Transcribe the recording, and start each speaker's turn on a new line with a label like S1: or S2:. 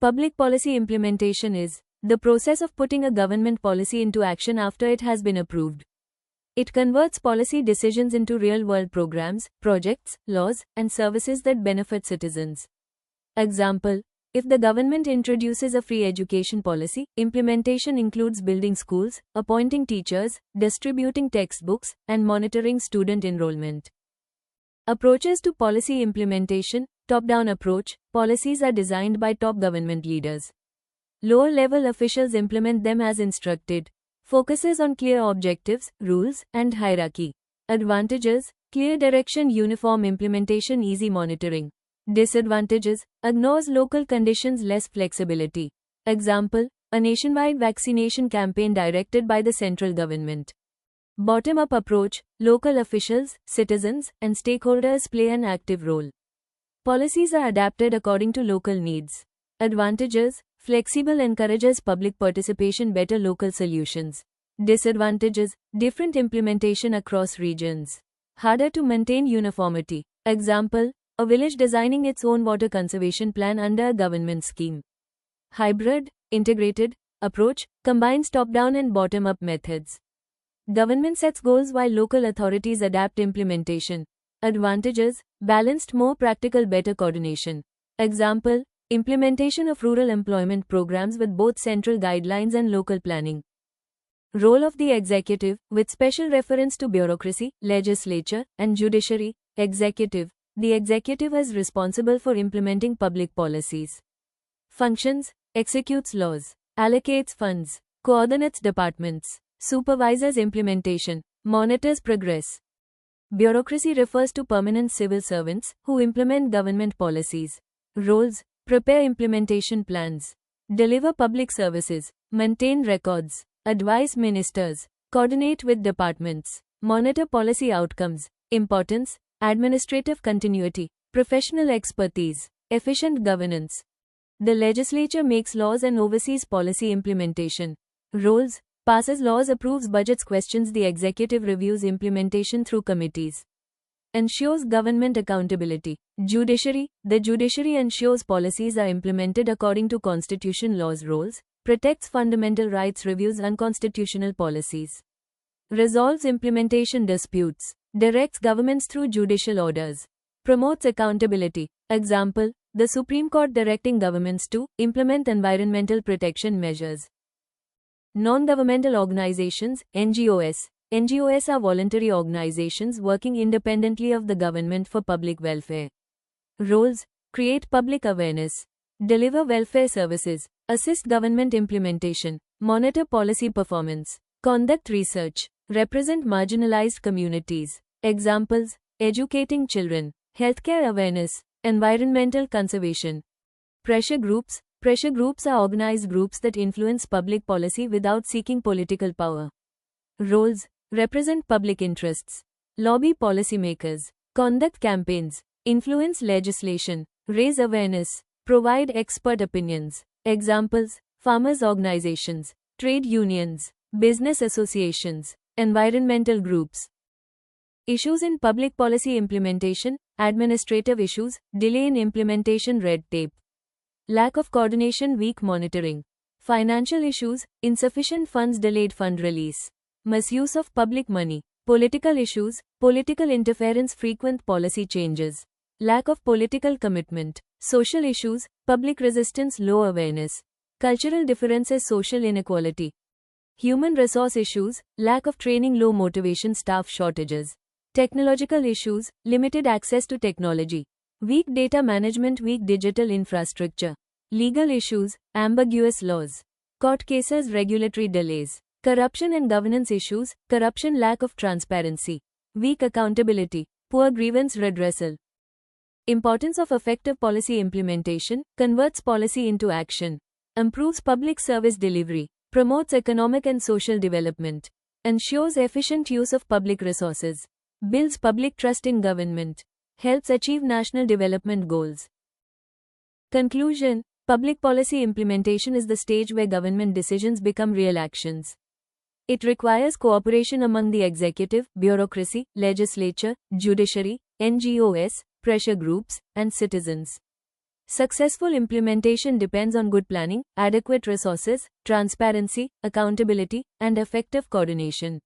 S1: Public policy implementation is the process of putting a government policy into action after it has been approved. It converts policy decisions into real-world programs, projects, laws, and services that benefit citizens. Example: if the government introduces a free education policy, implementation includes building schools, appointing teachers, distributing textbooks, and monitoring student enrollment. Approaches to policy implementation. Top-down approach. Policies are designed by top government leaders. Lower-level officials implement them as instructed. Focuses on clear objectives, rules, and hierarchy. Advantages: clear direction, uniform implementation, easy monitoring. Disadvantages: ignores local conditions, less flexibility. Example: a nationwide vaccination campaign directed by the central government. Bottom-up approach. Local officials, citizens, and stakeholders play an active role. Policies are adapted according to local needs. Advantages: flexible, encourages public participation, better local solutions. Disadvantages: different implementation across regions. Harder to maintain uniformity. Example: a village designing its own water conservation plan under a government scheme. Hybrid, integrated approach combines top-down and bottom-up methods. Government sets goals while local authorities adapt implementation. Advantages: balanced, more practical, better coordination. Example: implementation of rural employment programs with both central guidelines and local planning. Role of the executive, with special reference to bureaucracy, legislature, and judiciary. Executive. The executive is responsible for implementing public policies. Functions: executes laws, allocates funds, coordinates departments, supervises implementation, monitors progress. Bureaucracy refers to permanent civil servants who implement government policies. Roles: prepare implementation plans, deliver public services, maintain records, advise ministers, coordinate with departments, monitor policy outcomes. Importance: administrative continuity, professional expertise, efficient governance. The legislature makes laws and oversees policy implementation. Roles: passes laws, approves budgets, questions the executive, reviews implementation through committees. Ensures government accountability. Judiciary: the judiciary ensures policies are implemented according to constitution, laws. Roles: protects fundamental rights, reviews unconstitutional policies. Resolves implementation disputes. Directs governments through judicial orders. Promotes accountability. Example: the Supreme Court directing governments to implement environmental protection measures. Non-governmental organizations, NGOs. NGOs are voluntary organizations working independently of the government for public welfare. Roles: create public awareness, deliver welfare services, assist government implementation, monitor policy performance, conduct research, represent marginalized communities. Examples: educating children, healthcare awareness, environmental conservation. Pressure groups. Pressure groups are organized groups that influence public policy without seeking political power. Roles: represent public interests, lobby policymakers, conduct campaigns, influence legislation, raise awareness, provide expert opinions. Examples: farmers' organizations, trade unions, business associations, environmental groups. Issues in public policy implementation. Administrative issues, delay in implementation, red tape, lack of coordination, weak monitoring. Financial issues, insufficient funds, delayed fund release, misuse of public money. Political issues, political interference, frequent policy changes, lack of political commitment. Social issues, public resistance, low awareness. Cultural differences, social inequality. Human resource issues, lack of training, low motivation, staff shortages. Technological issues, limited access to technology, weak data management, weak digital infrastructure. Legal issues, ambiguous laws, court cases, regulatory delays. Corruption and governance issues, corruption, lack of transparency, weak accountability, poor grievance redressal. Importance of effective policy implementation: converts policy into action, improves public service delivery, promotes economic and social development, ensures efficient use of public resources, builds public trust in government, helps achieve national development goals. Conclusion: public policy implementation is the stage where government decisions become real actions. It requires cooperation among the executive, bureaucracy, legislature, judiciary, NGOs, pressure groups, and citizens. Successful implementation depends on good planning, adequate resources, transparency, accountability, and effective coordination.